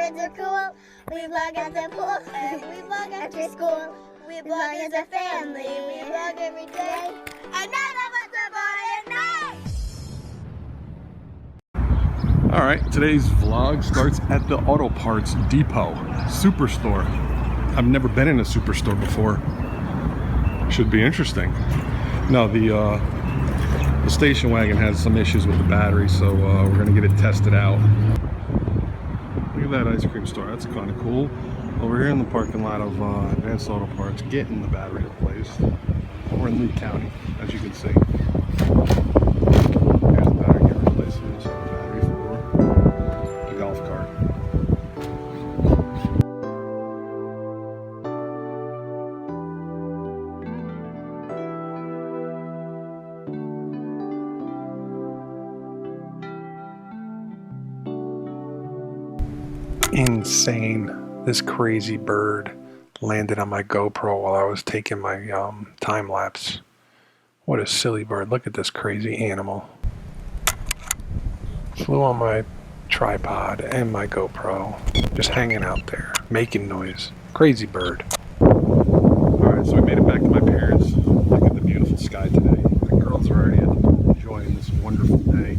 Ryebreads are cool. We vlog at the pool. We vlog after school. We vlog as a family. We vlog every day. And none of us are bought at night. Alright, today's vlog starts at the Auto Parts Depot Superstore. I've never been in a superstore before. Should be interesting. No, the station wagon has some issues with the battery, so we're gonna get it tested out. Look at that ice cream store, that's kind of cool. Over here in the parking lot of Advanced Auto Parts, getting the battery replaced. We're in Lee County, as you can see. Here's the battery getting replaced. We also have a battery for the golf cart. Insane. This crazy bird landed on my GoPro while I was taking my time lapse. What a silly bird. Look at this crazy animal. Flew on my tripod and my GoPro. Just hanging out there, making noise. Crazy bird. Alright, so we made it back to my parents. Look at the beautiful sky today. The girls are already enjoying this wonderful day.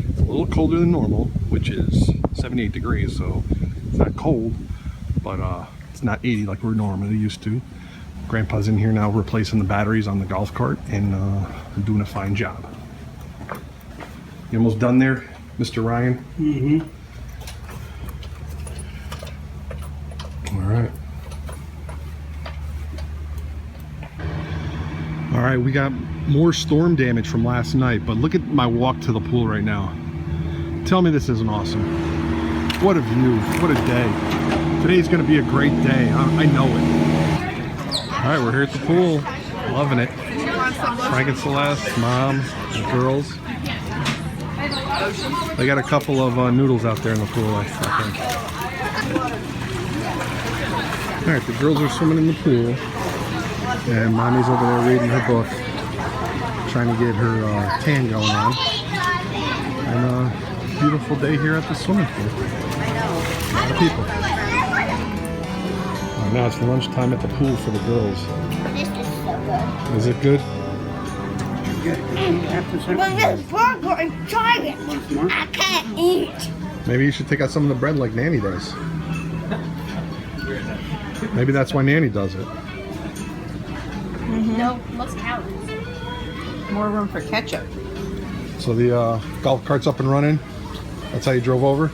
It's a little colder than normal, which is 78 degrees, so it's not cold, but it's not 80 like we're normally used to. Grandpa's in here now replacing the batteries on the golf cart and doing a fine job. You almost done there, Mr. Ryan? Mm-hmm. All right, we got more storm damage from last night, but look at my walk to the pool right now. Tell me this isn't awesome. What a view, what a day. Today's gonna be a great day, I know it. All right, we're here at the pool, loving it. Frank and Celeste, Mom, the girls. They got a couple of noodles out there in the pool, I think. All right, the girls are swimming in the pool, and Mommy's over there reading her book, trying to get her tan going on. And beautiful day here at the swimming pool. A lot of people. Now it's lunchtime at the pool for the girls. This is so good. Is it good? But this burger is giant. I can't eat. Maybe you should take out some of the bread like Nanny does. Maybe that's why Nanny does it. No, less calories. More room for ketchup. So the golf cart's up and running. That's how you drove over?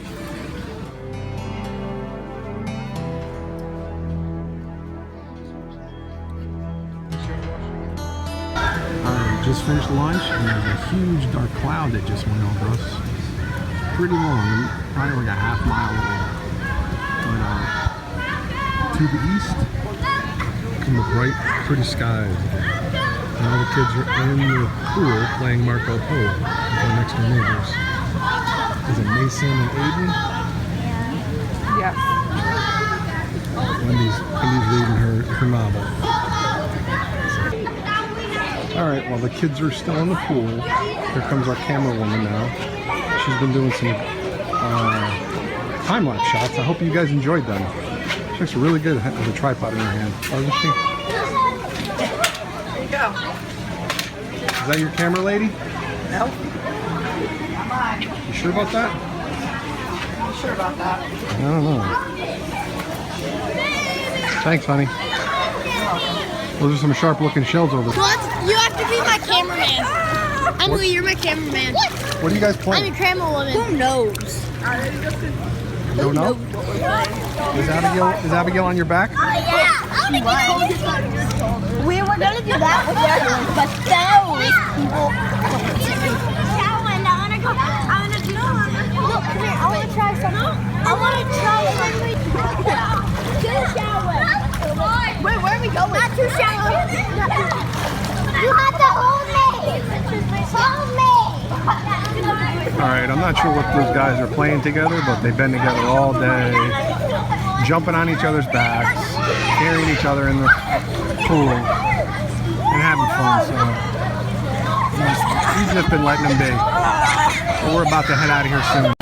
Just finished lunch and there's a huge dark cloud that just went over us. Pretty long, probably like a half mile long. But to the east come the bright, pretty skies. And all the kids are in the pool playing Marco Polo with our next door neighbors. Is it Mason and Aiden? Yes. Wendy's reading her novel. Alright, while the kids are still in the pool, here comes our camera woman now. She's been doing some time-lapse shots. I hope you guys enjoyed them. She looks really good with a tripod in her hand. Doesn't she? There you go. Is that your camera lady? No. Not mine. You sure about that? I'm sure about that. I don't know. Thanks, honey. Those are some sharp-looking shells over there. You have to be my cameraman. Emily, you're my cameraman. What are you guys I'm playing? a camera woman. Who knows? You don't know? Is Abigail on your back? Oh, yeah. We were going to do that with the other one, but those people. Look, come here. I want to try something. I want to try something. Wait, where are we going? Not too shallow. You have to hold me. Hold me. Alright, I'm not sure what those guys are playing together, but they've been together all day, jumping on each other's backs, carrying each other in the pool, and having fun, so he's just been letting them be. But we're about to head out of here soon.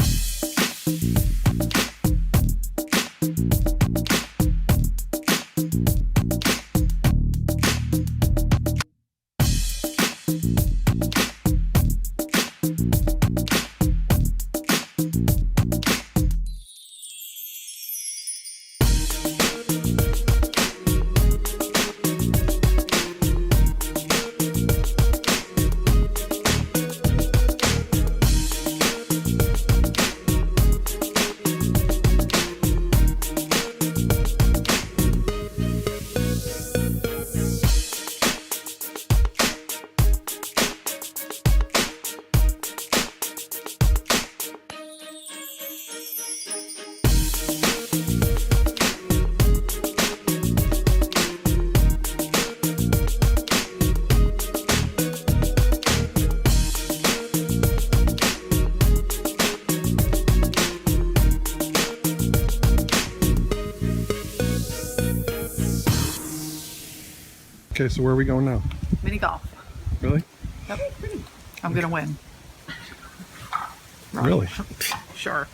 Okay, so where are we going now? Mini golf. Really? Yep. I'm gonna win. Really? Sure.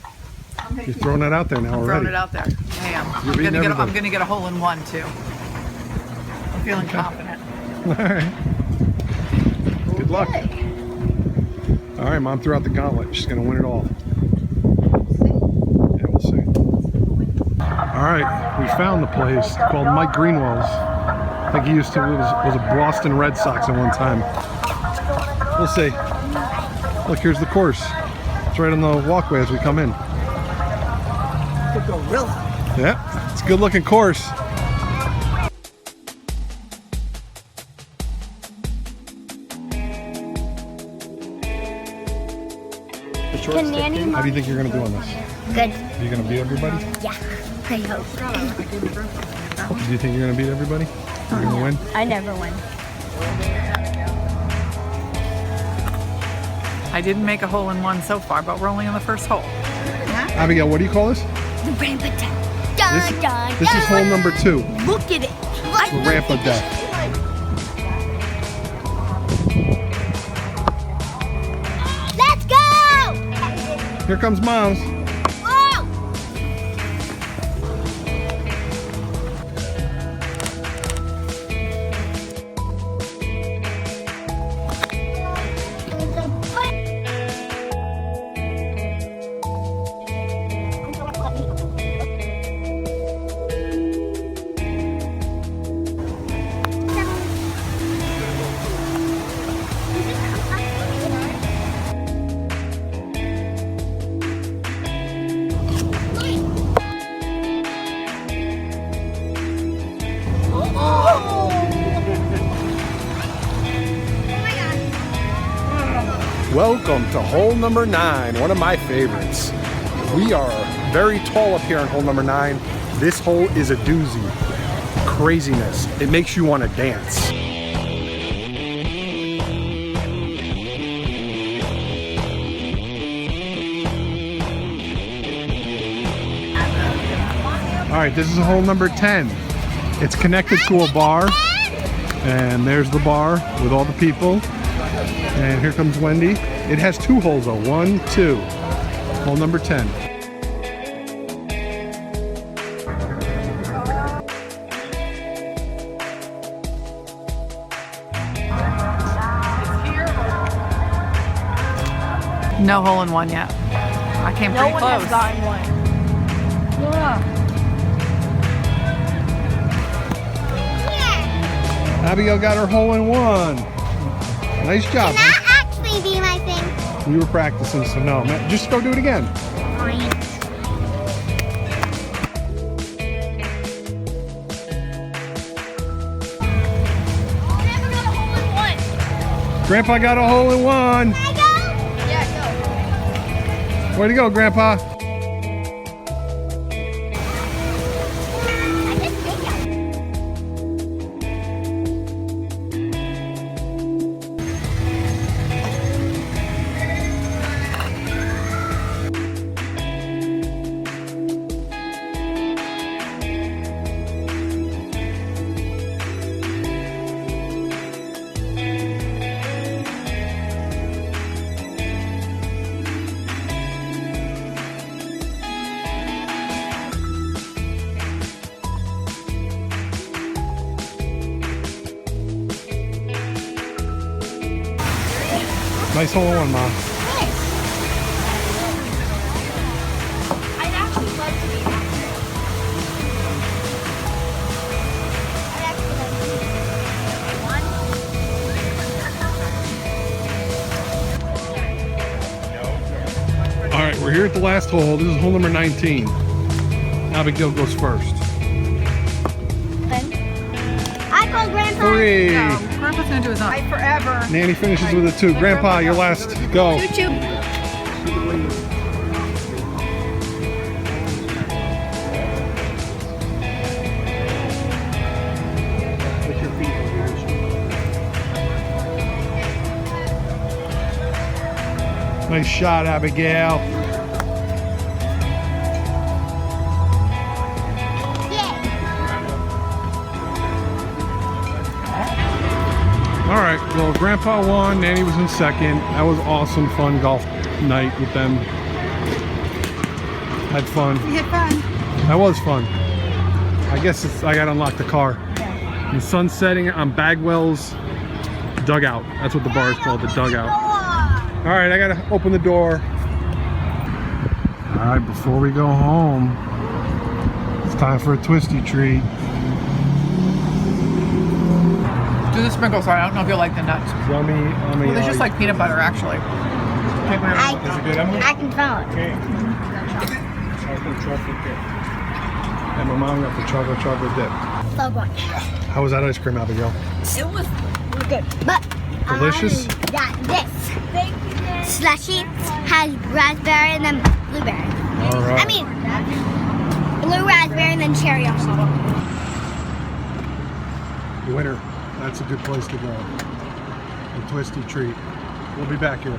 You're throwing that out there now I'm already. throwing it out there. I am. You're beating I'm everybody. gonna get a hole in one too. I'm feeling confident. All right. Good luck. All right, Mom threw out the gauntlet. She's gonna win it all. Yeah, we'll see. All right, we found the place called Mike Greenwell's. I think he used to was a Boston Red Sox at one time. We'll see. Look, here's the course. It's right on the walkway as we come in. The gorilla. Yeah, it's a good looking course. Can Nanny How do you think you're gonna do on this? Good. Are you gonna beat everybody? Yeah. I hope. Do you think you're gonna beat everybody? You're gonna win? I never win. I didn't make a hole in one so far, but we're only on the first hole. Abigail, what do you call this? The ramp attack. Dun, dun, This is hole number 2. Look at it. Look. The ramp of death. Let's go. Here comes Mom's. Whoa. Welcome to hole number 9, one of my favorites. We are very tall up here on hole number 9. This hole is a doozy. Craziness. It makes you want to dance. All right, this is hole number 10. It's connected to a bar, and there's the bar with all the people. And here comes Wendy. It has 2 holes though, 1, 2. Hole number 10. No hole in one yet. I came pretty close. gotten one. Abigail got her hole in 1. Nice job. Can that actually be my thing? You were practicing, so no. Just go do it again. Never got a hole in one. Grandpa got a hole in 1. Can I go? Yeah, go. Way to go, Grandpa. I just think I Nice hole in 1, Mom. I'd actually love to be back there. I'd actually love to be there. All right, we're here at the last hole. This is hole number 19. Abigail goes first. I call Grandpa. 3. No, Grandpa's gonna do his own. Forever. Nanny finishes with a 2. Grandpa, you're last. Go. Choo-choo. Nice shot, Abigail. Yeah. All right, well, Grandpa won, Nanny was in second. That was awesome, fun golf night with them. Had fun. We had fun. That was fun. I guess I gotta unlock the car. Yeah. The sun's setting on Bagwell's dugout. That's what the bar is called, the dugout. All right, I gotta open the door. All right, before we go home, it's time for a twisty treat. Do the sprinkles on. I don't know if you'll like the nuts. Yummy, yummy. Well, it's just like peanut butter, actually. Is it good, Emily? I can follow it. Okay. Chocolate dip. And my mom got the chocolate dip. So good. How was that ice cream, Abigail? It was good. But Delicious? got this. Slushy has raspberry and then blueberry. All right. I mean, blue raspberry and then cherry also. Winner. That's a good place to go. A twisty treat. We'll be back here.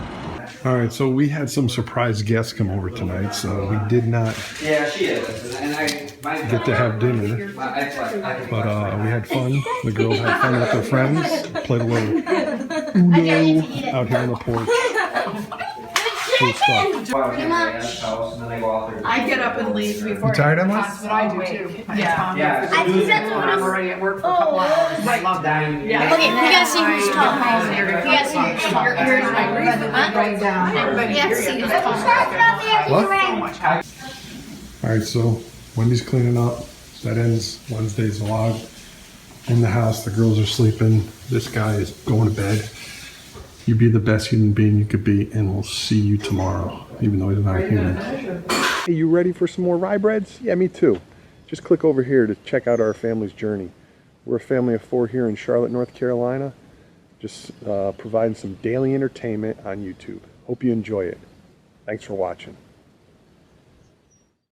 All right, so we had some surprise guests come over tonight, so we did not Yeah, she is. And get to have dinner. But we had fun. The girls had fun with their friends. Played a little Uno out here on the porch. Cool stuff. I get up and leave before. You tired, Emily? That's what I do too. Yeah. I think that's what I'm already at work for a couple hours. I love that. Yeah. Okay, we gotta see who's tall. We gotta see who's tall. Here's my write down. We gotta see who's tall. What? All right, so Wendy's cleaning up. That ends Wednesday's vlog. In the house, the girls are sleeping. This guy is going to bed. You be the best human being you could be, and we'll see you tomorrow, even though he's not a human. Hey, you ready for some more Ryebreads? Yeah, me too. Just click over here to check out our family's journey. We're a family of 4 here in Charlotte, North Carolina. Just providing some daily entertainment on YouTube. Hope you enjoy it. Thanks for watching.